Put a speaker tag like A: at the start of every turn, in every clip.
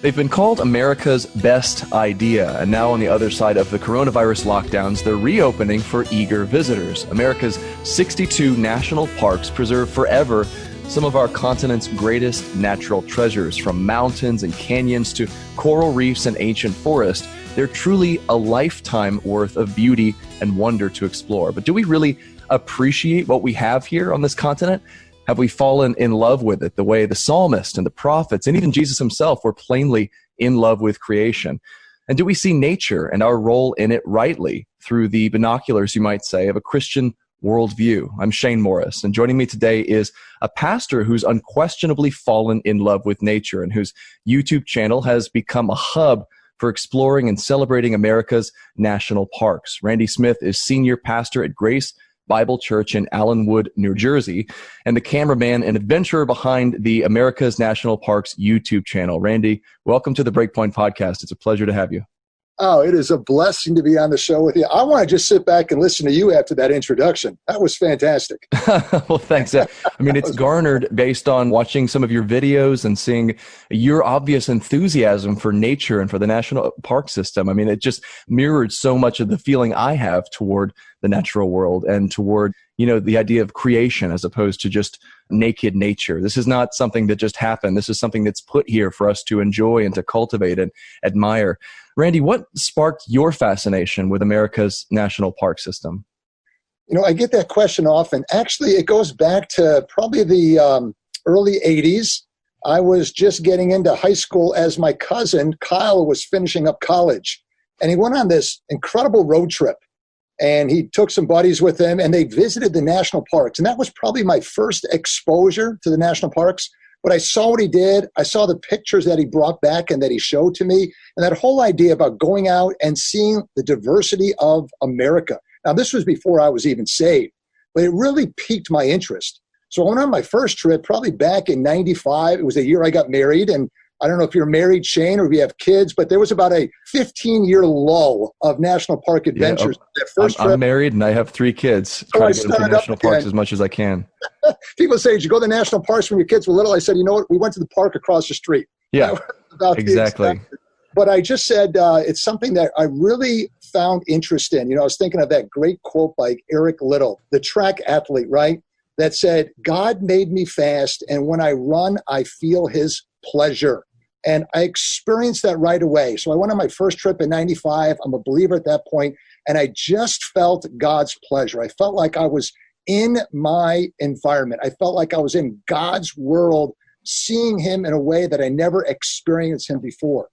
A: They've been called America's best idea, and now on the other side of the coronavirus lockdowns, they're reopening for eager visitors. America's 62 national parks preserve forever some of our continent's greatest natural treasures, from mountains and canyons to coral reefs and ancient forests. They're truly a lifetime worth of beauty and wonder to explore. But do we really appreciate what we have here on this continent? Have we fallen in love with it the way the psalmist and the prophets and even Jesus himself were plainly in love with creation? And do we see nature and our role in it rightly through the binoculars, you might say, of a Christian worldview? I'm Shane Morris, and joining me today is a pastor who's unquestionably fallen in love with nature and whose YouTube channel has become a hub for exploring and celebrating America's national parks. Randy Smith is senior pastor at Grace Bible Church in Allenwood, New Jersey, and the cameraman and adventurer behind the America's National Parks YouTube channel. Randy, welcome to the BreakPoint Podcast. It's a pleasure to have you.
B: Oh, it is a blessing to be on the show with you. I want to just sit back and listen to you after that introduction. That was fantastic.
A: Well, thanks. I mean, it's garnered based on watching some of your videos and seeing your obvious enthusiasm for nature and for the national park system. I mean, it just mirrored so much of the feeling I have toward the natural world and toward, the idea of creation as opposed to just naked nature. This is not something that just happened. This is something that's put here for us to enjoy and to cultivate and admire. Randy, what sparked your fascination with America's national park system?
B: I get that question often. Actually, it goes back to probably the early 80s. I was just getting into high school as my cousin, Kyle, was finishing up college. And he went on this incredible road trip. And he took some buddies with him, and they visited the national parks. And that was probably my first exposure to the national parks. But I saw what he did. I saw the pictures that he brought back and that he showed to me. And that whole idea about going out and seeing the diversity of America. Now, this was before I was even saved, but it really piqued my interest. So I went on my first trip probably back in 95. It was the year I got married. And I don't know if you're married, Shane, or if you have kids, but there was about a 15-year lull of national park adventures. That first trip,
A: I'm married and I have 3 kids. Try to get to national parks as much as I can.
B: People say, did you go to the national parks when your kids were little? I said, you know what? We went to the park across the street.
A: Yeah, exactly.
B: But I just said it's something that I really found interest in. I was thinking of that great quote by Eric Liddell, the track athlete, right? That said, God made me fast, and when I run, I feel his pleasure. And I experienced that right away. So I went on my first trip in 95. I'm a believer at that point, and I just felt God's pleasure. I felt like I was in my environment. I felt like I was in God's world, seeing him in a way that I never experienced him before.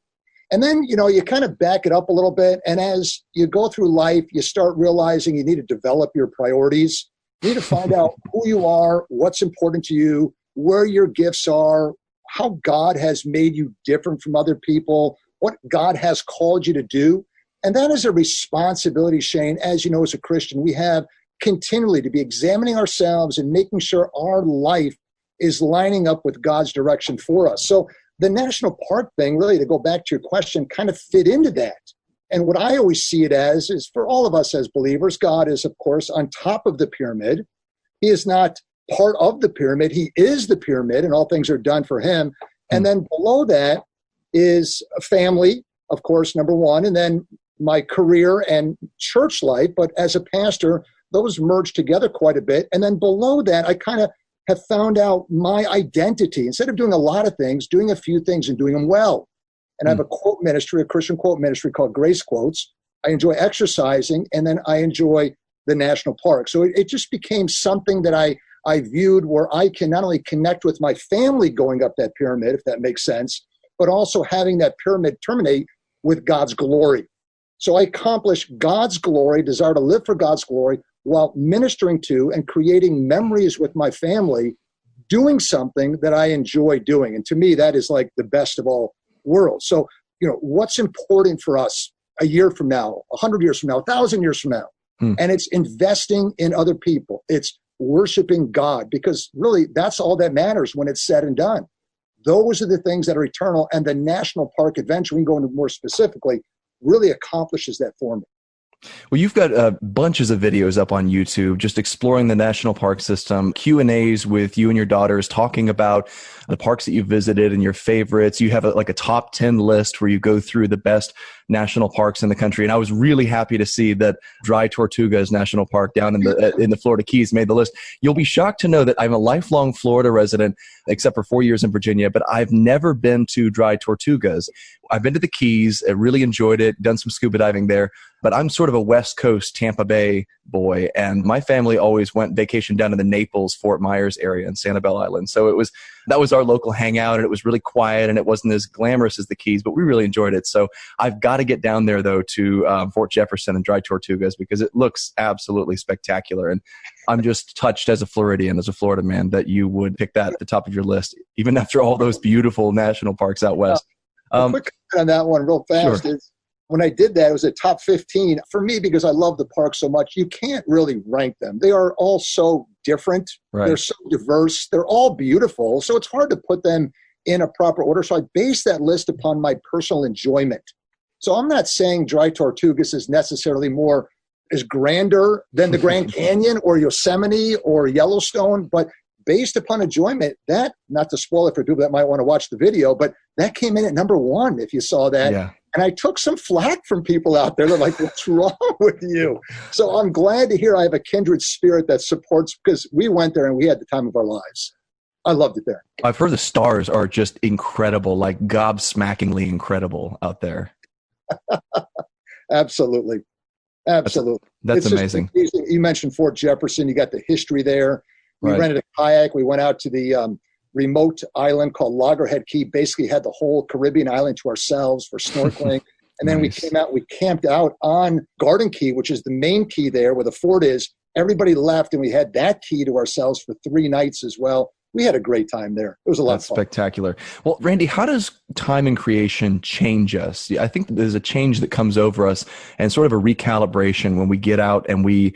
B: And then, you kind of back it up a little bit. And as you go through life, you start realizing you need to develop your priorities. You need to find out who you are, what's important to you, where your gifts are, how God has made you different from other people, what God has called you to do. And that is a responsibility, Shane, as you know, as a Christian, we have continually to be examining ourselves and making sure our life is lining up with God's direction for us. So the national park thing, really, to go back to your question, kind of fit into that. And what I always see it as is, for all of us as believers, God is, of course, on top of the pyramid. He is not part of the pyramid. He is the pyramid, and all things are done for him. And then below that is a family, of course, number one, and then my career and church life. But as a pastor, those merge together quite a bit. And then below that, I kind of have found out my identity. Instead of doing a lot of things, doing a few things and doing them well. And I have a quote ministry, a Christian quote ministry called Grace Quotes. I enjoy exercising, and then I enjoy the national park. So it just became something that I viewed where I can not only connect with my family going up that pyramid, if that makes sense, but also having that pyramid terminate with God's glory. So I accomplish God's glory, desire to live for God's glory, while ministering to and creating memories with my family, doing something that I enjoy doing. And to me, that is like the best of all worlds. So, what's important for us a year from now, 100 years from now, 1,000 years from now? And it's investing in other people. It's worshiping God, because really that's all that matters when it's said and done. Those are the things that are eternal, and the national park adventure, we can go into more specifically, really accomplishes that for me.
A: Well, you've got bunches of videos up on YouTube just exploring the national park system, Q&As with you and your daughters talking about the parks that you visited and your favorites. You have like a top 10 list where you go through the best national parks in the country. And I was really happy to see that Dry Tortugas National Park down in the Florida Keys made the list. You'll be shocked to know that I'm a lifelong Florida resident, except for 4 years in Virginia, but I've never been to Dry Tortugas. I've been to the Keys, I really enjoyed it, done some scuba diving there, but I'm sort of a West Coast Tampa Bay boy, and my family always went vacation down to the Naples, Fort Myers area and Sanibel Island. So that was our local hangout, and it was really quiet, and it wasn't as glamorous as the Keys, but we really enjoyed it. So I've got to get down there, though, to Fort Jefferson and Dry Tortugas because it looks absolutely spectacular. And I'm just touched as a Floridian, as a Florida man, that you would pick that at the top of your list, even after all those beautiful national parks out west.
B: A quick comment on that one real fast.
A: Sure.
B: When I did that, it was a top 15. For me, because I love the park so much, you can't really rank them. They are all so different. Right. They're so diverse. They're all beautiful. So it's hard to put them in a proper order. So I base that list upon my personal enjoyment. So I'm not saying Dry Tortugas is necessarily is grander than the Grand Canyon or Yosemite or Yellowstone, but based upon enjoyment, that, not to spoil it for people that might want to watch the video, but that came in at number 1 if you saw that. Yeah. And I took some flack from people out there. They're like, what's wrong with you? So I'm glad to hear I have a kindred spirit that supports, because we went there and we had the time of our lives. I loved it there.
A: I've heard the stars are just incredible, like gobsmackingly incredible out there.
B: Absolutely. Absolutely.
A: That's amazing.
B: You mentioned Fort Jefferson. You got the history there. We rented a kayak. We went out to the remote island called Loggerhead Key, basically had the whole Caribbean island to ourselves for snorkeling. And then we came out, we camped out on Garden Key, which is the main key there where the fort is. Everybody left and we had that key to ourselves for 3 nights as well. We had a great time there. It was a lot of fun.
A: Spectacular. Well, Randy, how does time in creation change us? I think there's a change that comes over us and sort of a recalibration when we get out and we,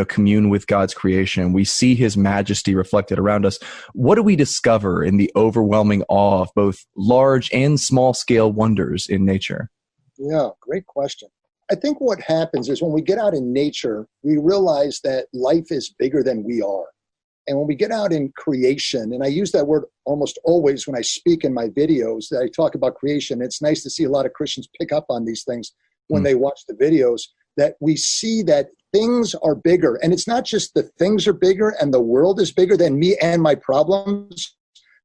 A: commune with God's creation. We see his majesty reflected around us. What do we discover in the overwhelming awe of both large and small scale wonders in nature?
B: Yeah, great question. I think what happens is when we get out in nature, we realize that life is bigger than we are. And when we get out in creation, and I use that word almost always when I speak in my videos, that I talk about creation, it's nice to see a lot of Christians pick up on these things when they watch the videos, that we see that things are bigger. And it's not just the things are bigger and the world is bigger than me and my problems,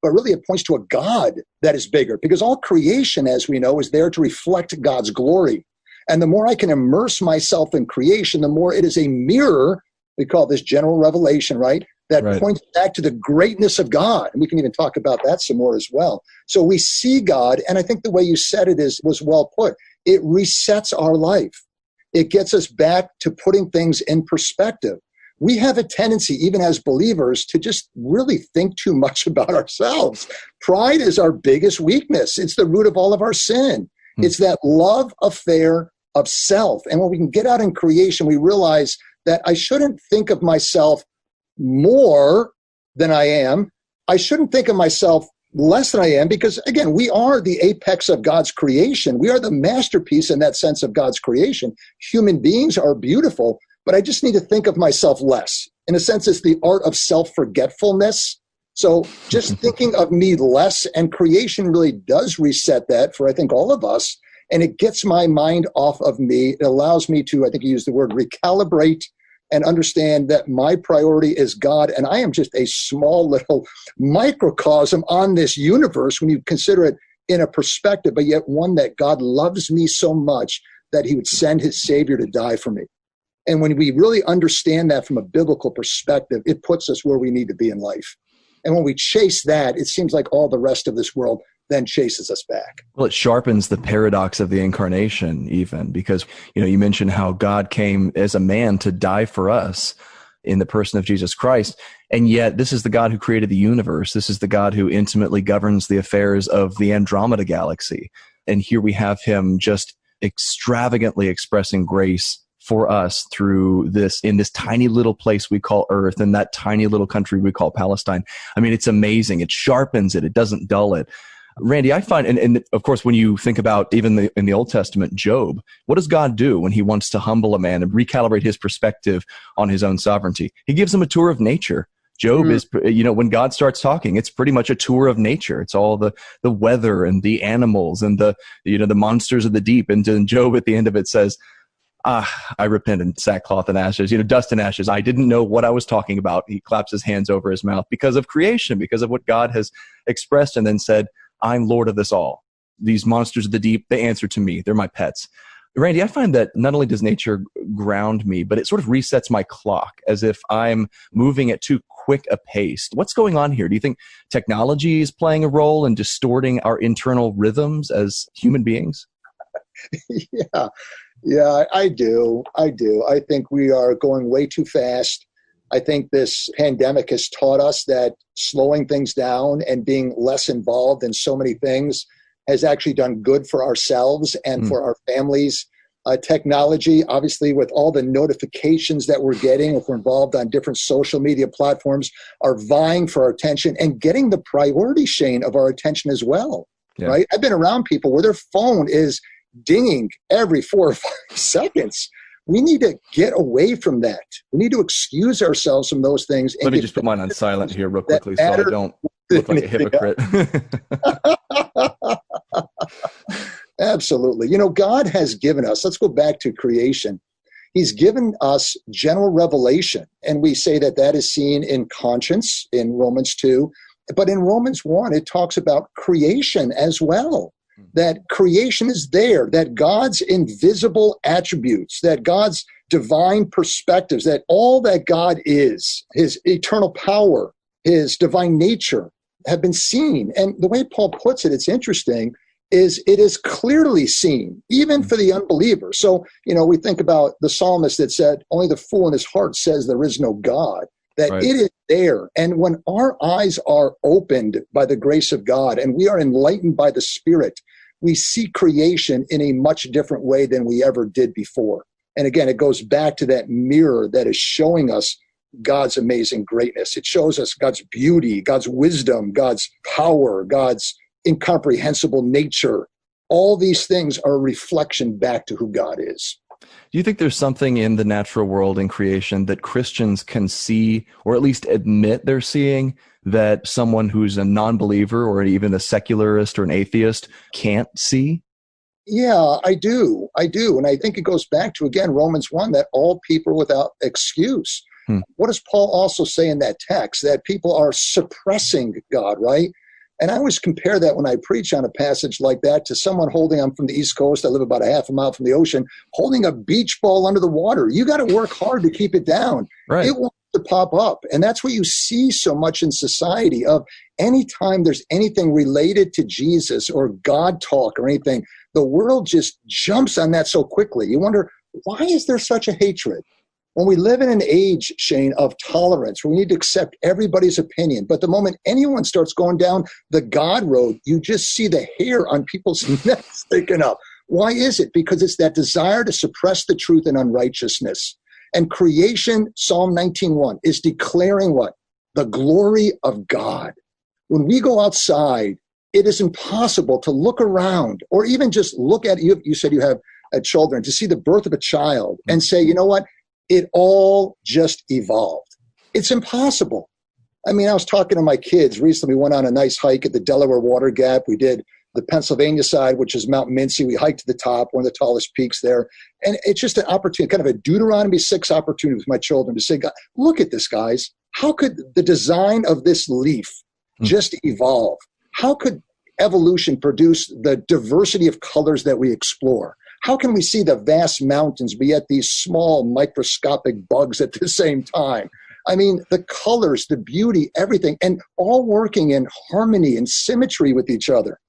B: but really it points to a God that is bigger. Because all creation, as we know, is there to reflect God's glory. And the more I can immerse myself in creation, the more it is a mirror. We call this general revelation, right? That points back to the greatness of God. And we can even talk about that some more as well. So we see God, and I think the way you said it was well put. It resets our life. It gets us back to putting things in perspective. We have a tendency, even as believers, to just really think too much about ourselves. Pride is our biggest weakness. It's the root of all of our sin. It's that love affair of self. And when we can get out in creation, we realize that I shouldn't think of myself more than I am. I shouldn't think of myself less than I am because, again, we are the apex of God's creation. We are the masterpiece in that sense of God's creation. Human beings are beautiful, but I just need to think of myself less. In a sense, it's the art of self-forgetfulness. So just thinking of me less, and creation really does reset that for, I think, all of us. And it gets my mind off of me. It allows me to, I think you used the word, recalibrate and understand that my priority is God. And I am just a small little microcosm on this universe when you consider it in a perspective, but yet one that God loves me so much that he would send his Savior to die for me. And when we really understand that from a biblical perspective, it puts us where we need to be in life. And when we chase that, it seems like all the rest of this world then chases us back.
A: Well, it sharpens the paradox of the Incarnation even because, you mentioned how God came as a man to die for us in the person of Jesus Christ. And yet this is the God who created the universe. This is the God who intimately governs the affairs of the Andromeda galaxy. And here we have him just extravagantly expressing grace for us through this, in this tiny little place we call Earth and that tiny little country we call Palestine. I mean, it's amazing. It sharpens it. It doesn't dull it. Randy, I find, and of course, when you think about even in the Old Testament, Job, what does God do when he wants to humble a man and recalibrate his perspective on his own sovereignty? He gives him a tour of nature. Job is, when God starts talking, it's pretty much a tour of nature. It's all the weather and the animals and the monsters of the deep. And then Job at the end of it says, I repent in sackcloth and ashes, dust and ashes. I didn't know what I was talking about. He claps his hands over his mouth because of creation, because of what God has expressed, and then said, I'm Lord of this all. These monsters of the deep, they answer to me. They're my pets. Randy, I find that not only does nature ground me, but it sort of resets my clock as if I'm moving at too quick a pace. What's going on here? Do you think technology is playing a role in distorting our internal rhythms as human beings?
B: Yeah, I do. I think we are going way too fast. I think this pandemic has taught us that slowing things down and being less involved in so many things has actually done good for ourselves and for our families. Technology, obviously, with all the notifications that we're getting, if we're involved on different social media platforms, are vying for our attention and getting the priority, Shane, of our attention as well, right? I've been around people where their phone is dinging every 4 or 5 seconds. We need to get away from that. We need to excuse ourselves from those things.
A: Let me just put mine on silent here real quickly so I don't look like a hypocrite.
B: Absolutely. God has given us, let's go back to creation. He's given us general revelation, and we say that that is seen in conscience in Romans 2. But in Romans 1, it talks about creation as well, that creation is there, that God's invisible attributes, that God's divine perspectives, that all that God is, his eternal power, his divine nature, have been seen. And the way Paul puts it, it's interesting, is it is clearly seen, even for the unbeliever. So, we think about the psalmist that said, only the fool in his heart says there is no God, that It is there. And when our eyes are opened by the grace of God and we are enlightened by the Spirit, we see creation in a much different way than we ever did before. And again, it goes back to that mirror that is showing us God's amazing greatness. It shows us God's beauty, God's wisdom, God's power, God's incomprehensible nature. All these things are a reflection back to who God is.
A: Do you think there's something in the natural world in creation that Christians can see, or at least admit they're seeing, that someone who's a non-believer or even a secularist or an atheist can't see?
B: Yeah, I do. And I think it goes back to, again, Romans 1, that all people are without excuse. What does Paul also say in that text? That people are suppressing God, right? And I always compare that when I preach on a passage like that to someone holding, I'm from the East Coast, I live about a half a mile from the ocean, holding a beach ball under the water. You got to work hard to keep it down.
A: Right.
B: It wants to pop up. And that's what you see so much in society, of anytime there's anything related to Jesus or God talk or anything, the world just jumps on that so quickly. You wonder, why is there such a hatred? When we live in an age, Shane, of tolerance, where we need to accept everybody's opinion, but the moment anyone starts going down the God road, you just see the hair on people's necks sticking up. Why is it? Because it's that desire to suppress the truth and unrighteousness. And creation, Psalm 19:1, is declaring what? The glory of God. When we go outside, it is impossible to look around or even just look at you. You said you have children, to see the birth of a child and say, you know what? It all just evolved. It's impossible. I mean, I was talking to my kids recently. We went on a nice hike at the Delaware Water Gap. We did the Pennsylvania side, which is Mount Mincy. We hiked to the top, one of the tallest peaks there. And it's just an opportunity, kind of a Deuteronomy 6 opportunity with my children to say, God, look at this, guys. How could the design of this leaf just evolve? How could evolution produce the diversity of colors that we explore? How can we see the vast mountains, but yet these small microscopic bugs at the same time? I mean, the colors, the beauty, everything, and all working in harmony and symmetry with each other.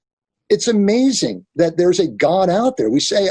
B: It's amazing that there's a God out there. We say,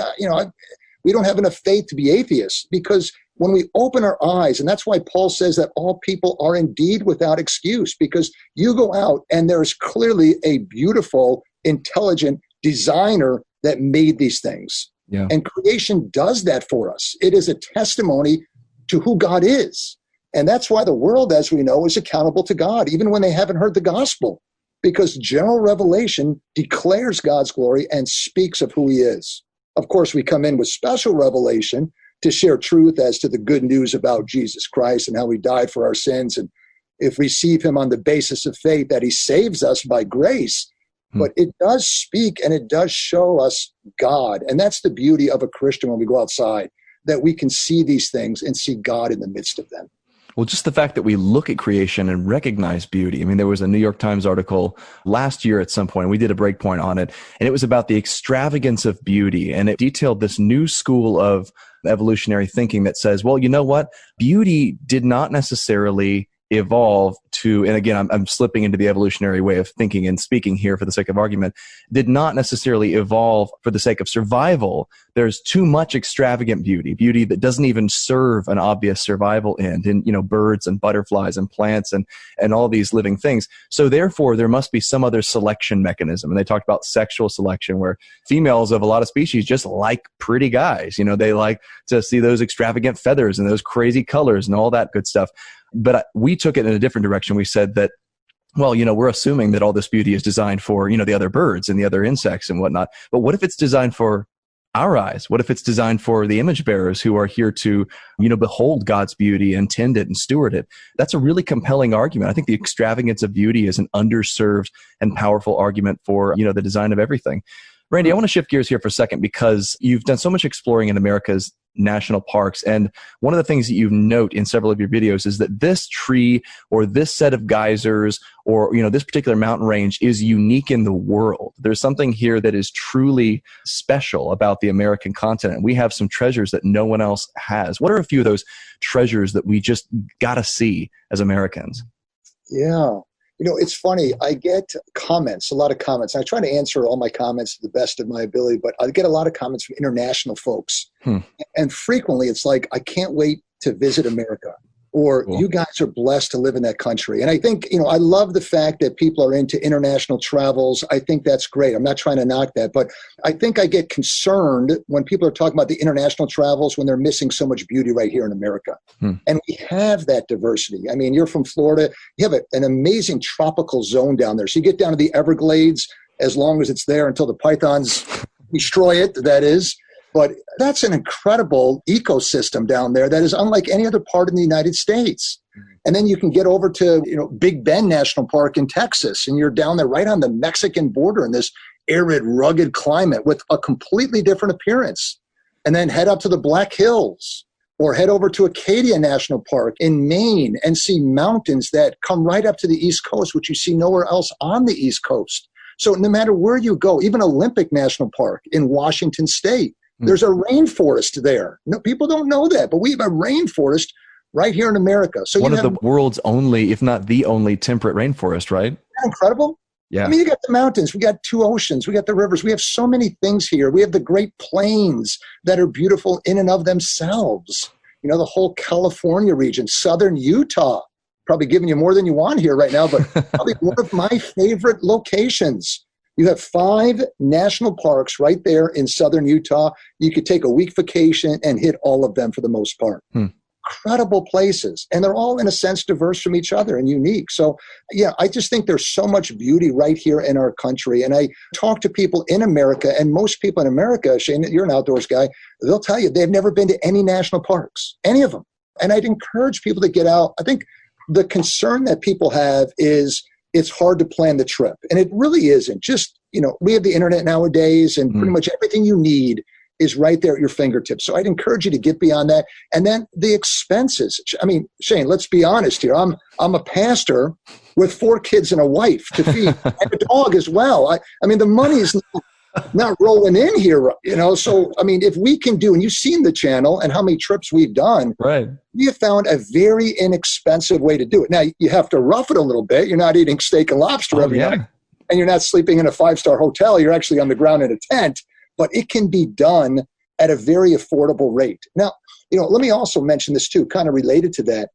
B: we don't have enough faith to be atheists, because when we open our eyes, and that's why Paul says that all people are indeed without excuse, because you go out and there's clearly a beautiful, intelligent designer that made these things. Yeah. And creation does that for us. It is a testimony to who God is. And that's why the world, as we know, is accountable to God, even when they haven't heard the gospel, because general revelation declares God's glory and speaks of who he is. Of course, we come in with special revelation to share truth as to the good news about Jesus Christ and how he died for our sins. And if we receive him on the basis of faith, that he saves us by grace. But it does speak and it does show us God. And that's the beauty of a Christian when we go outside, that we can see these things and see God in the midst of them.
A: Well, just the fact that we look at creation and recognize beauty. I mean, there was a New York Times article last year at some point, and we did a BreakPoint on it, and it was about the extravagance of beauty. And it detailed this new school of evolutionary thinking that says, well, you know what? Beauty did not necessarily evolve to, and again, I'm slipping into the evolutionary way of thinking and speaking here for the sake of argument, did not necessarily evolve for the sake of survival. There's too much extravagant beauty that doesn't even serve an obvious survival end in, birds and butterflies and plants and all these living things. So therefore, there must be some other selection mechanism. And they talked about sexual selection, where females of a lot of species just like pretty guys. They like to see those extravagant feathers and those crazy colors and all that good stuff. But we took it in a different direction. We said that, well, we're assuming that all this beauty is designed for, the other birds and the other insects and whatnot. But what if it's designed for our eyes? What if it's designed for the image bearers who are here to, behold God's beauty and tend it and steward it? That's a really compelling argument. I think the extravagance of beauty is an underserved and powerful argument for, the design of everything. Randy, I want to shift gears here for a second, because you've done so much exploring in America's national parks. And one of the things that you note in several of your videos is that this tree or this set of geysers or, this particular mountain range is unique in the world. There's something here that is truly special about the American continent. We have some treasures that no one else has. What are a few of those treasures that we just got to see as Americans?
B: Yeah. It's funny. I get comments, a lot of comments. I try to answer all my comments to the best of my ability, but I get a lot of comments from international folks. And frequently it's like, I can't wait to visit America. Or cool. You guys are blessed to live in that country. And I think, I love the fact that people are into international travels. I think that's great. I'm not trying to knock that. But I think I get concerned when people are talking about the international travels when they're missing so much beauty right here in America. And we have that diversity. I mean, you're from Florida. You have an amazing tropical zone down there. So you get down to the Everglades as long as it's there until the pythons destroy it, that is. But that's an incredible ecosystem down there that is unlike any other part in the United States. And then you can get over to, Big Bend National Park in Texas, and you're down there right on the Mexican border in this arid, rugged climate with a completely different appearance. And then head up to the Black Hills or head over to Acadia National Park in Maine and see mountains that come right up to the East Coast, which you see nowhere else on the East Coast. So no matter where you go, even Olympic National Park in Washington State, there's a rainforest there. No, people don't know that, but we have a rainforest right here in America. So
A: one of the world's only, if not the only, temperate rainforest, right?
B: Isn't that incredible?
A: Yeah.
B: I mean, you got the mountains, we got two oceans, we got the rivers. We have so many things here. We have the Great Plains that are beautiful in and of themselves. The whole California region, southern Utah. Probably giving you more than you want here right now, but probably one of my favorite locations. You have 5 national parks right there in southern Utah. You could take a week vacation and hit all of them for the most part. Incredible places. And they're all, in a sense, diverse from each other and unique. So, yeah, I just think there's so much beauty right here in our country. And I talk to people in America, and most people in America, Shane, you're an outdoors guy, they'll tell you they've never been to any national parks, any of them. And I'd encourage people to get out. I think the concern that people have is it's hard to plan the trip. And it really isn't. Just, we have the internet nowadays, and pretty much everything you need is right there at your fingertips. So I'd encourage you to get beyond that. And then the expenses. I mean, Shane, let's be honest here. I'm a pastor with 4 kids and a wife to feed and a dog as well. I mean, the money's not rolling in here, So, I mean, if we can do, and you've seen the channel and how many trips we've done,
A: right?
B: We have found a very inexpensive way to do it. Now, you have to rough it a little bit. You're not eating steak and lobster every night, and you're not sleeping in a 5-star hotel. You're actually on the ground in a tent, but it can be done at a very affordable rate. Now, let me also mention this too, kind of related to that.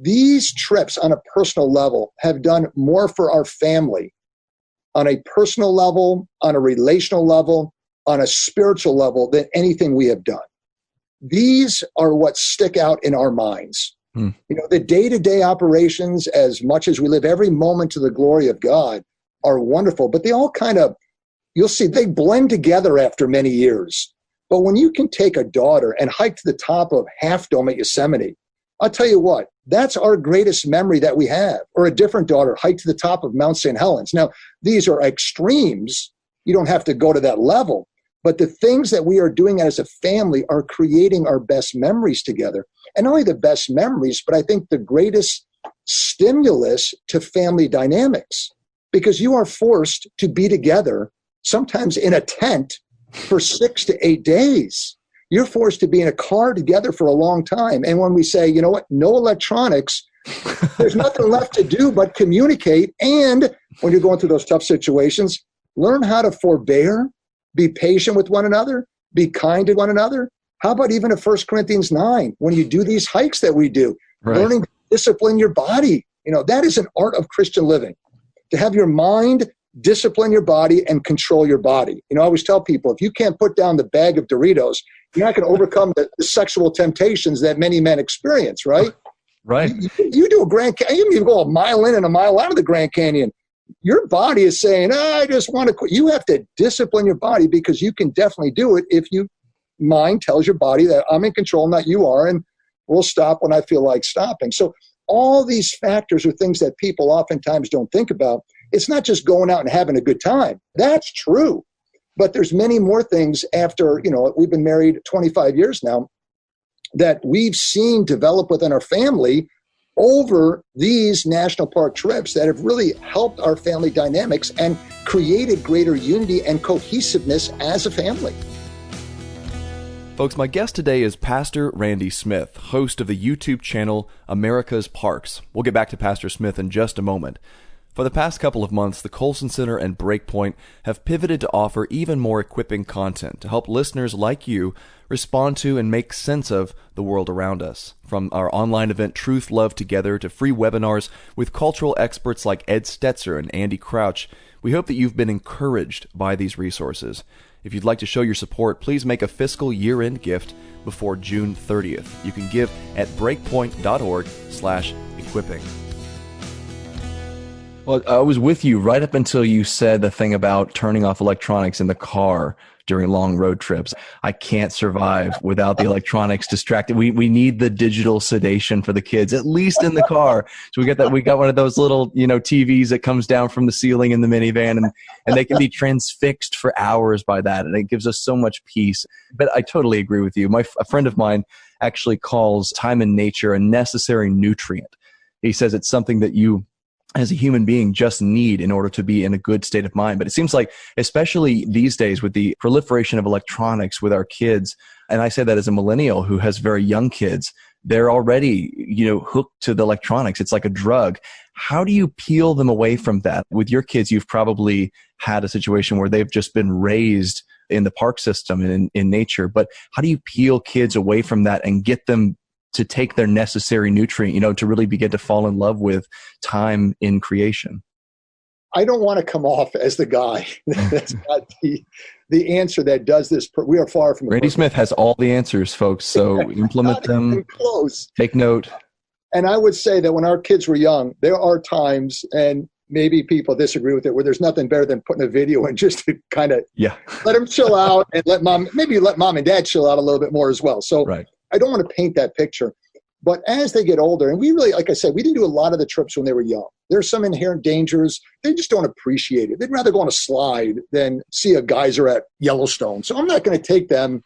B: These trips on a personal level have done more for our family on a personal level, on a relational level, on a spiritual level than anything we have done. These are what stick out in our minds. The day-to-day operations, as much as we live every moment to the glory of God, are wonderful, but they all kind of, you'll see, they blend together after many years. But when you can take a daughter and hike to the top of Half Dome at Yosemite, I'll tell you what, that's our greatest memory that we have. Or a different daughter hike to the top of Mount St. Helens. Now, these are extremes. You don't have to go to that level. But the things that we are doing as a family are creating our best memories together. And not only the best memories, but I think the greatest stimulus to family dynamics. Because you are forced to be together, sometimes in a tent, for 6 to 8 days. You're forced to be in a car together for a long time. And when we say, you know what, no electronics, there's nothing left to do but communicate. And when you're going through those tough situations, learn how to forbear, be patient with one another, be kind to one another. How about even in 1 Corinthians 9, when you do these hikes that we do, learning to discipline your body. You know, that is an art of Christian living. To have your mind discipline your body and control your body. You know, I always tell people, if you can't put down the bag of Doritos, you're not going to overcome the sexual temptations that many men experience, right?
A: Right.
B: You do a Grand Canyon, you go a mile in and a mile out of the Grand Canyon. Your body is saying, I just want to quit. You have to discipline your body, because you can definitely do it if you mind tells your body that I'm in control, not you are, and we'll stop when I feel like stopping. So all these factors are things that people oftentimes don't think about. It's not just going out and having a good time. That's true. But there's many more things after, you know, we've been married 25 years now that we've seen develop within our family over these national park trips that have really helped our family dynamics and created greater unity and cohesiveness as a family.
A: Folks, my guest today is Pastor Randy Smith, host of the YouTube channel America's Parks. We'll get back to Pastor Smith in just a moment. For the past couple of months, the Colson Center and BreakPoint have pivoted to offer even more equipping content to help listeners like you respond to and make sense of the world around us. From our online event Truth, Love, Together to free webinars with cultural experts like Ed Stetzer and Andy Crouch, we hope that you've been encouraged by these resources. If you'd like to show your support, please make a fiscal year-end gift before June 30th. You can give at breakpoint.org/equipping. Well, I was with you right up until you said the thing about turning off electronics in the car during long road trips. I can't survive without the electronics distracted. We need the digital sedation for the kids, at least in the car. So we got one of those little, you know, TVs that comes down from the ceiling in the minivan, and they can be transfixed for hours by that. And it gives us so much peace. But I totally agree with you. A friend of mine actually calls time in nature a necessary nutrient. He says it's something that you, as a human being, just need in order to be in a good state of mind. But it seems like, especially these days with the proliferation of electronics with our kids, and I say that as a millennial who has very young kids, they're already, you know, hooked to the electronics. It's like a drug. How do you peel them away from that? With your kids, you've probably had a situation where they've just been raised in the park system and in nature. But how do you peel kids away from that and get them to take their necessary nutrient, you know, to really begin to fall in love with time in creation?
B: I don't want to come off as the guy that's got the answer that does this. We are far from
A: Randy Smith has all the answers, folks. So implement them.
B: Close.
A: Take note.
B: And I would say that when our kids were young, there are times, and maybe people disagree with it, where there's nothing better than putting a video in just to kind of let them chill out and let mom and dad chill out a little bit more as well. So right. I don't want to paint that picture. But as they get older, and we really, like I said, we didn't do a lot of the trips when they were young. There's some inherent dangers. They just don't appreciate it. They'd rather go on a slide than see a geyser at Yellowstone. So I'm not going to take them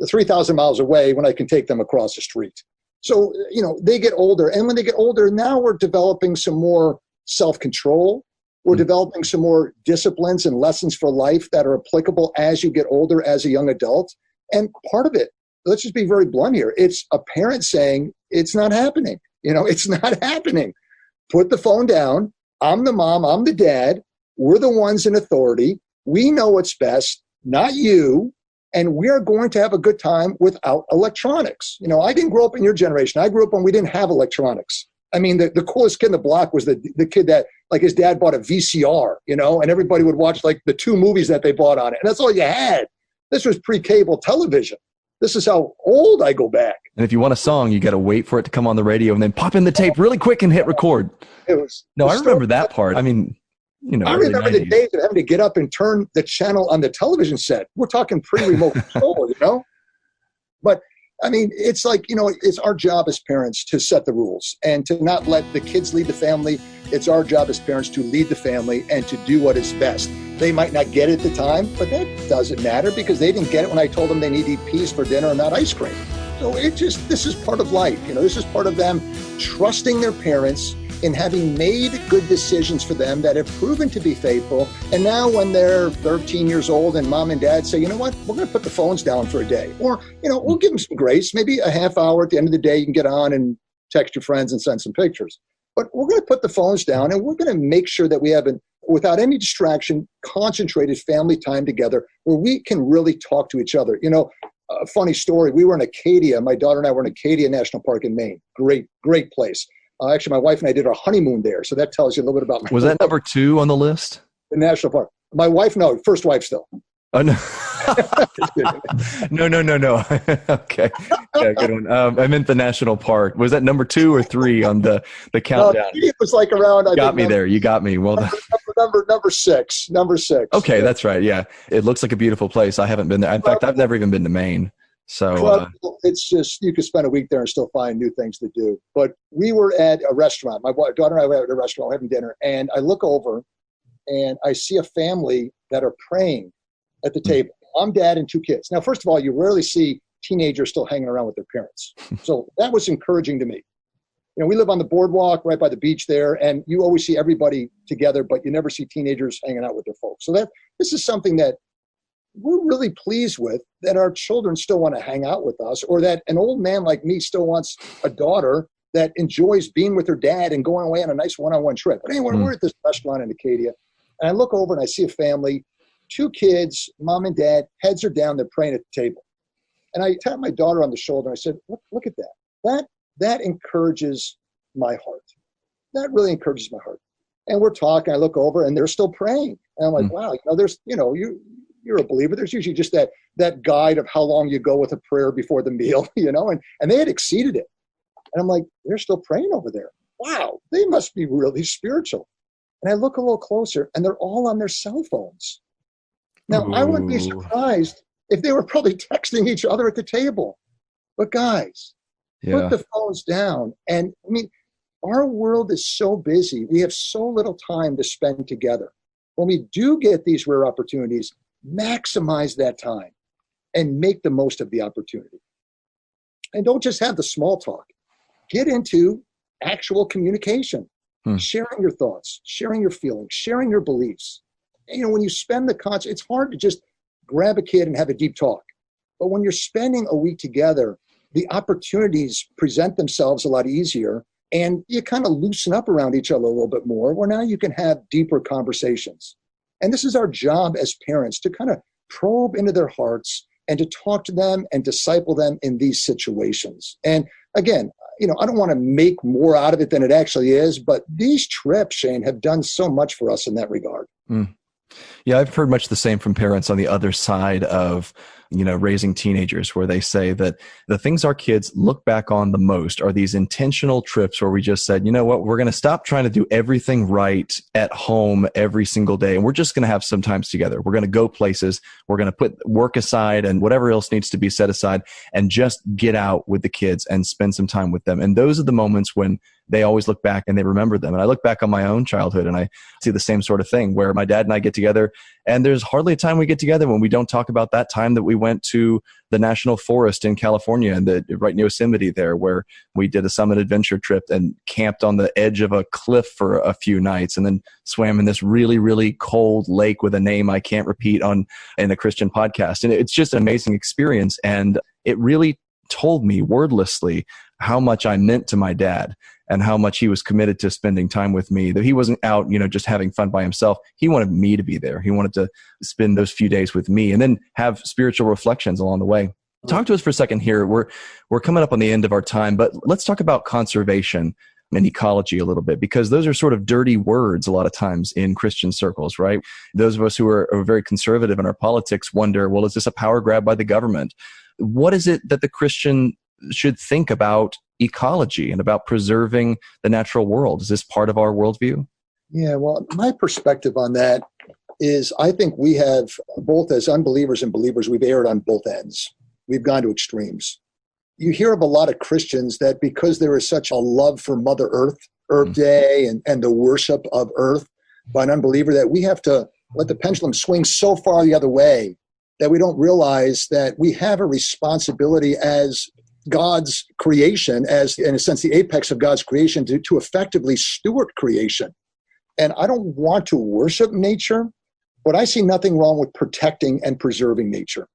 B: 3,000 miles away when I can take them across the street. So, you know, they get older. And when they get older, now we're developing some more self-control. We're developing some more disciplines and lessons for life that are applicable as you get older, as a young adult. And part of it, let's just be very blunt here. It's a parent saying, it's not happening. You know, it's not happening. Put the phone down. I'm the mom. I'm the dad. We're the ones in authority. We know what's best, not you. And we are going to have a good time without electronics. You know, I didn't grow up in your generation. I grew up when we didn't have electronics. I mean, the coolest kid in the block was the kid that, like, his dad bought a VCR, you know, and everybody would watch, like, the 2 movies that they bought on it. And that's all you had. This was pre-cable television. This is how old I go back. And
A: if you want a song, you got to wait for it to come on the radio and then pop in the tape really quick and hit record.
B: I remember
A: that part. I mean,
B: I remember the days of having to get up and turn the channel on the television set. We're talking pre-remote control, But I mean, it's like, it's our job as parents to set the rules and to not let the kids lead the family. It's our job as parents to lead the family and to do what is best. They might not get it at the time, but that doesn't matter because they didn't get it when I told them they need to eat peas for dinner and not ice cream. So this is part of life. This is part of them trusting their parents in having made good decisions for them that have proven to be faithful. And now when they're 13 years old and mom and dad say, you know what, we're going to put the phones down for a day. Or, we'll give them some grace. Maybe a half hour at the end of the day, you can get on and text your friends and send some pictures. But we're going to put the phones down and we're going to make sure that we have, without any distraction, concentrated family time together where we can really talk to each other. A funny story, we were in Acadia. My daughter and I were in Acadia National Park in Maine. Great, great place. Actually, my wife and I did our honeymoon there. So that tells you a little bit about my
A: Was that number 2 on the list?
B: The national park. My wife, no. First wife still.
A: Oh, no. No. Okay. Yeah, good one. I meant the national park. Was that number 2 or 3 on the countdown?
B: It was like around.
A: You got me there. You got me. Well done.
B: Number six.
A: Okay, that's right. Yeah. It looks like a beautiful place. I haven't been there. In fact, I've never even been to Maine. So
B: it's just, you could spend a week there and still find new things to do. But we were at a restaurant. My daughter and I were at a restaurant having dinner, and I look over and I see a family that are praying at the table. Mom, dad, and 2 kids. Now, first of all, you rarely see teenagers still hanging around with their parents. So that was encouraging to me. We live on the boardwalk right by the beach there, and you always see everybody together, but you never see teenagers hanging out with their folks. So this is something that we're really pleased with, that our children still want to hang out with us, or that an old man like me still wants a daughter that enjoys being with her dad and going away on a nice one-on-one trip. But anyway, we're at this restaurant in Acadia, and I look over and I see a family, 2 kids, mom and dad, heads are down, they're praying at the table. And I tapped my daughter on the shoulder and I said, look at that. That encourages my heart. That really encourages my heart. And we're talking, I look over and they're still praying. And I'm like, wow, you're a believer. There's usually just that guide of how long you go with a prayer before the meal, and they had exceeded it. And I'm like, they're still praying over there. Wow, they must be really spiritual. And I look a little closer and they're all on their cell phones. Now, I wouldn't be surprised if they were probably texting each other at the table. But guys, put the phones down. And I mean, our world is so busy. We have so little time to spend together. When we do get these rare opportunities, maximize that time and make the most of the opportunity. And don't just have the small talk. Get into actual communication, sharing your thoughts, sharing your feelings, sharing your beliefs. When you spend it's hard to just grab a kid and have a deep talk. But when you're spending a week together, the opportunities present themselves a lot easier, and you kind of loosen up around each other a little bit more, where now you can have deeper conversations. And this is our job as parents, to kind of probe into their hearts and to talk to them and disciple them in these situations. And again, I don't want to make more out of it than it actually is, but these trips, Shane, have done so much for us in that regard.
A: Yeah, I've heard much the same from parents on the other side of, raising teenagers, where they say that the things our kids look back on the most are these intentional trips where we just said, you know what, we're going to stop trying to do everything right at home every single day. And we're just going to have some times together. We're going to go places. We're going to put work aside and whatever else needs to be set aside and just get out with the kids and spend some time with them. And those are the moments when they always look back and they remember them. And I look back on my own childhood and I see the same sort of thing, where my dad and I get together, and there's hardly a time we get together when we don't talk about that time that we went to the national forest in California and right in Yosemite there, where we did a summit adventure trip and camped on the edge of a cliff for a few nights, and then swam in this really, really cold lake with a name I can't repeat in a Christian podcast. And it's just an amazing experience. And it really told me wordlessly how much I meant to my dad and how much he was committed to spending time with me, that he wasn't out, just having fun by himself. He wanted me to be there. He wanted to spend those few days with me and then have spiritual reflections along the way. Talk to us for a second here. We're coming up on the end of our time, but let's talk about conservation and ecology a little bit, because those are sort of dirty words a lot of times in Christian circles, right? Those of us who are very conservative in our politics wonder, well, is this a power grab by the government? What is it that the Christian should think about ecology and about preserving the natural world? Is this part of our worldview?
B: Yeah, well, my perspective on that is I think we have, both as unbelievers and believers, we've erred on both ends. We've gone to extremes. You hear of a lot of Christians that because there is such a love for Mother Earth, Earth Day, and the worship of Earth by an unbeliever, that we have to let the pendulum swing so far the other way that we don't realize that we have a responsibility as God's creation, as in a sense the apex of God's creation, to effectively steward creation. And I don't want to worship nature, but I see nothing wrong with protecting and preserving nature.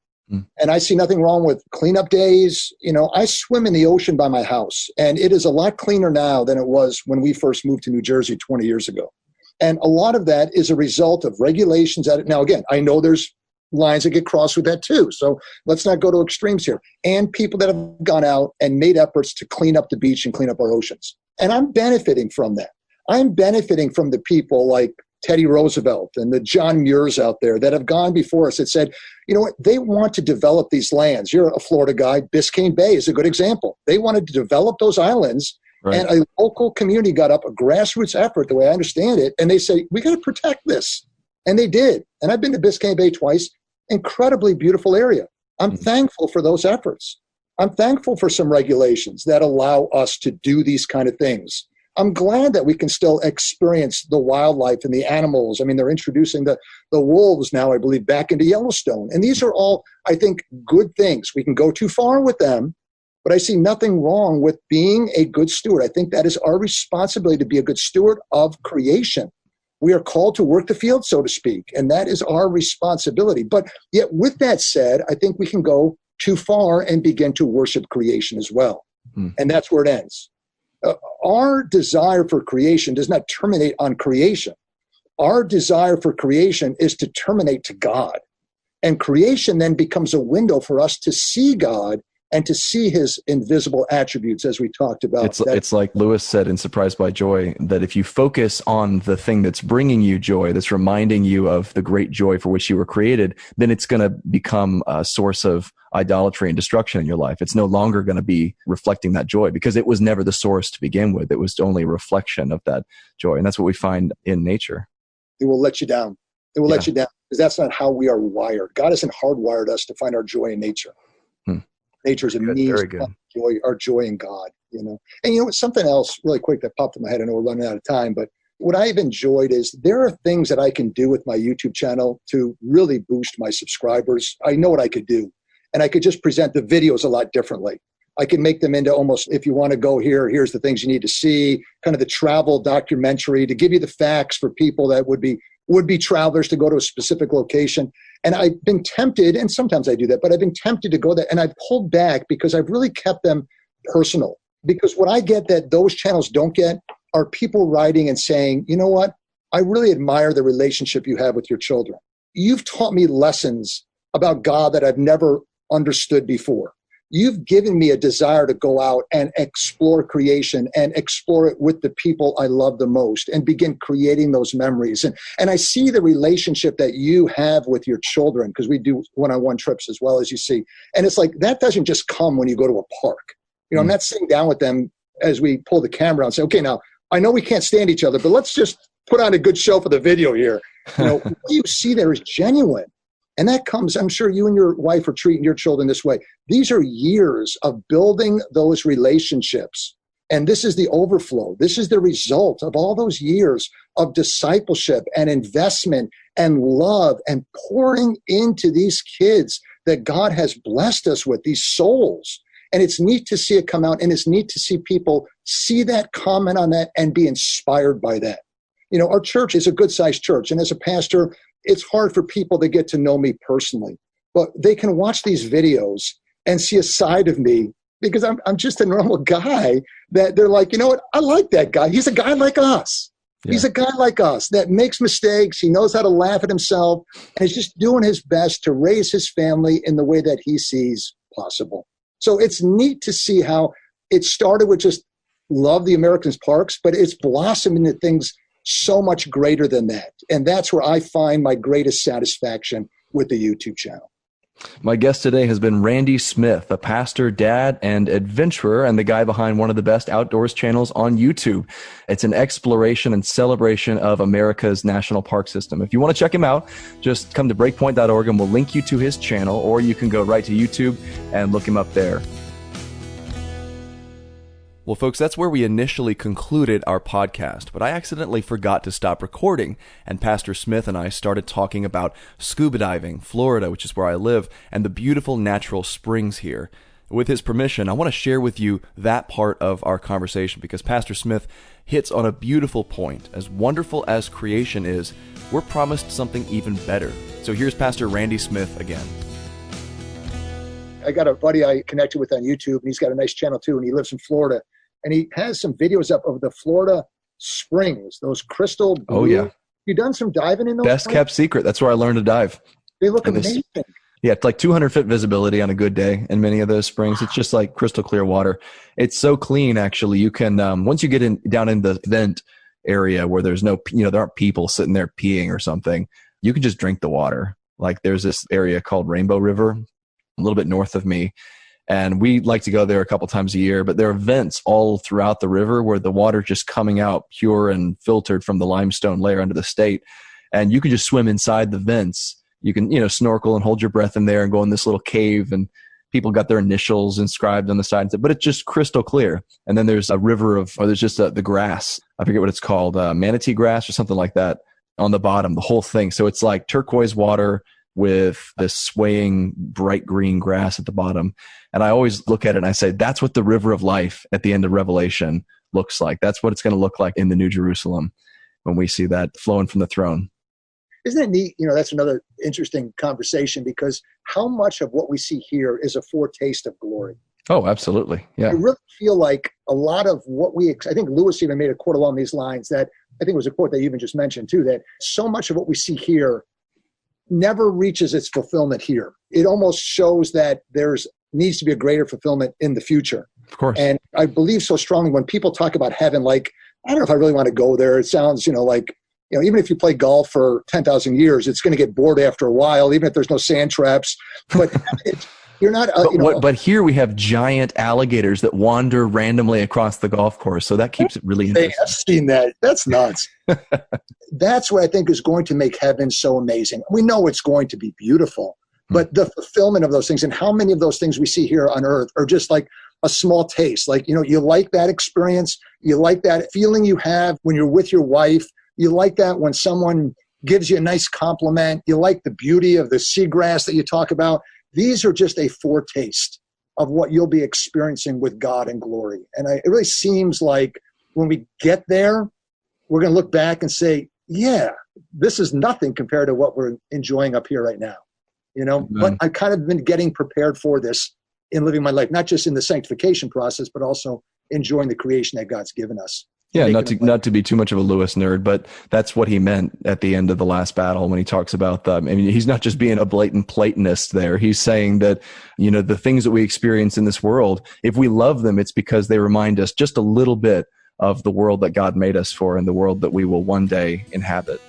B: And I see nothing wrong with cleanup days. You know, I swim in the ocean by my house, and it is a lot cleaner now than it was when we first moved to New Jersey 20 years ago. And a lot of that is a result of regulations. Now, again, I know there's lines that get crossed with that too. So let's not go to extremes here. And people that have gone out and made efforts to clean up the beach and clean up our oceans. And I'm benefiting from that. I'm benefiting from the people like Teddy Roosevelt and the John Muirs out there that have gone before us that said, you know what, they want to develop these lands. You're a Florida guy. Biscayne Bay is a good example. They wanted to develop those islands, right. And a local community got up, a grassroots effort, the way I understand it, and they say, we got to protect this. And they did. And I've been to Biscayne Bay twice. Incredibly beautiful area. I'm thankful for those efforts. I'm thankful for some regulations that allow us to do these kind of things. I'm glad that we can still experience the wildlife and the animals. I mean, they're introducing the wolves now, I believe, back into Yellowstone. And these are all, I think, good things. We can go too far with them, but I see nothing wrong with being a good steward. I think that is our responsibility to be a good steward of creation. We are called to work the field, so to speak, and that is our responsibility. But yet, with that said, I think we can go too far and begin to worship creation as well. And that's where it ends. Our desire for creation does not terminate on creation. Our desire for creation is to terminate to God. And creation then becomes a window for us to see God and to see his invisible attributes, as we talked about.
A: It's like Lewis said in Surprised by Joy, that if you focus on the thing that's bringing you joy, that's reminding you of the great joy for which you were created, then it's going to become a source of idolatry and destruction in your life. It's no longer going to be reflecting that joy because it was never the source to begin with. It was only a reflection of that joy. And that's what we find in nature.
B: It will let you down. It will let you down because that's not how we are wired. God hasn't hardwired us to find our joy in nature. Nature is a means to find our joy in God, you know. And you know, something else really quick that popped in my head. I know we're running out of time, but what I've enjoyed is there are things that I can do with my YouTube channel to really boost my subscribers. I know what I could do. And I could just present the videos a lot differently. I can make them into almost, if you want to go here, here's the things you need to see, kind of the travel documentary to give you the facts for people that would be travelers to go to a specific location. And I've been tempted, and sometimes I do that, but I've been tempted to go there, and I've pulled back because I've really kept them personal. Because what I get that those channels don't get are people writing and saying, you know what, I really admire the relationship you have with your children. You've taught me lessons about God that I've never understood before. You've given me a desire to go out and explore creation and explore it with the people I love the most and begin creating those memories. And I see the relationship that you have with your children because we do one-on-one trips as well, as you see. And it's like, that doesn't just come when you go to a park. You know, I'm not sitting down with them as we pull the camera out and say, okay, now I know we can't stand each other, but let's just put on a good show for the video here. You know, what you see there is genuine. And that comes, I'm sure you and your wife are treating your children this way. These are years of building those relationships. And this is the overflow. This is the result of all those years of discipleship and investment and love and pouring into these kids that God has blessed us with, these souls. And it's neat to see it come out, and it's neat to see people see that, comment on that, and be inspired by that. You know, our church is a good-sized church. And as a pastor, it's hard for people to get to know me personally, but they can watch these videos and see a side of me because I'm just a normal guy that they're like, you know what? I like that guy. He's a guy like us. Yeah. He's a guy like us that makes mistakes. He knows how to laugh at himself and is just doing his best to raise his family in the way that he sees possible. So it's neat to see how it started with just love the Americans parks, but it's blossomed into things so much greater than that. And that's where I find my greatest satisfaction with the YouTube channel.
A: My guest today has been Randy Smith, a pastor, dad, and adventurer, and the guy behind one of the best outdoors channels on YouTube. It's an exploration and celebration of America's national park system. If you want to check him out, just come to breakpoint.org and we'll link you to his channel, or you can go right to YouTube and look him up there. Well, folks, that's where we initially concluded our podcast, but I accidentally forgot to stop recording, and Pastor Smith and I started talking about scuba diving, Florida, which is where I live, and the beautiful natural springs here. With his permission, I want to share with you that part of our conversation because Pastor Smith hits on a beautiful point. As wonderful as creation is, we're promised something even better. So here's Pastor Randy Smith again.
B: I got a buddy I connected with on YouTube, and he's got a nice channel too, and he lives in Florida. And he has some videos up of the Florida springs, those crystal blue.
A: Oh, yeah.
B: You done some diving in those?
A: Best kept secret. That's where I learned to dive.
B: They look amazing.
A: Yeah, it's like 200-foot visibility on a good day in many of those springs. It's just like crystal clear water. It's so clean, actually. You can, once you get down in the vent area where there's no, there aren't people sitting there peeing or something, you can just drink the water. Like there's this area called Rainbow River, a little bit north of me. And we like to go there a couple times a year, but there are vents all throughout the river where the water just coming out pure and filtered from the limestone layer under the state. And you can just swim inside the vents. You can, snorkel and hold your breath in there and go in this little cave, and people got their initials inscribed on the sides, but it's just crystal clear. And then there's a river there's just the grass. I forget what it's called, manatee grass or something like that on the bottom, the whole thing. So it's like turquoise water with this swaying bright green grass at the bottom. And I always look at it and I say, that's what the river of life at the end of Revelation looks like. That's what it's going to look like in the New Jerusalem when we see that flowing from the throne.
B: Isn't it neat? That's another interesting conversation, because how much of what we see here is a foretaste of glory?
A: Oh, absolutely. Yeah.
B: I really feel like a lot of what I think Lewis even made a quote along these lines that I think was a quote that you even just mentioned too, that so much of what we see here never reaches its fulfillment here. It almost shows that needs to be a greater fulfillment in the future.
A: Of course.
B: And I believe so strongly when people talk about heaven, like, I don't know if I really want to go there. It sounds, like, even if you play golf for 10,000 years, it's going to get bored after a while, even if there's no sand traps. But you're not,
A: but here we have giant alligators that wander randomly across the golf course. So that keeps it really interesting.
B: I've seen that. That's nuts. That's what I think is going to make heaven so amazing. We know it's going to be beautiful, but the fulfillment of those things, and how many of those things we see here on earth are just like a small taste. Like, you like that experience. You like that feeling you have when you're with your wife. You like that when someone gives you a nice compliment. You like the beauty of the seagrass that you talk about. These are just a foretaste of what you'll be experiencing with God in glory. And it really seems like when we get there, we're going to look back and say, yeah, this is nothing compared to what we're enjoying up here right now. But I've kind of been getting prepared for this in living my life, not just in the sanctification process, but also enjoying the creation that God's given us.
A: Yeah, not to be too much of a Lewis nerd, but that's what he meant at the end of the last battle when he talks about he's not just being a blatant Platonist there. He's saying that, the things that we experience in this world, if we love them, it's because they remind us just a little bit of the world that God made us for and the world that we will one day inhabit.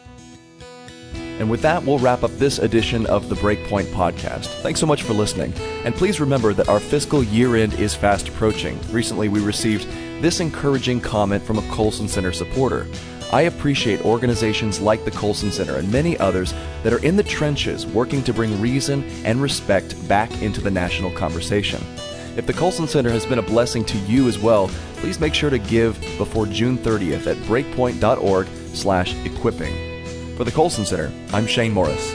A: And with that, we'll wrap up this edition of the BreakPoint Podcast. Thanks so much for listening. And please remember that our fiscal year end is fast approaching. Recently, we received this encouraging comment from a Colson Center supporter. I appreciate organizations like the Colson Center and many others that are in the trenches working to bring reason and respect back into the national conversation. If the Colson Center has been a blessing to you as well, please make sure to give before June 30th at breakpoint.org/equipping. For the Colson Center, I'm Shane Morris.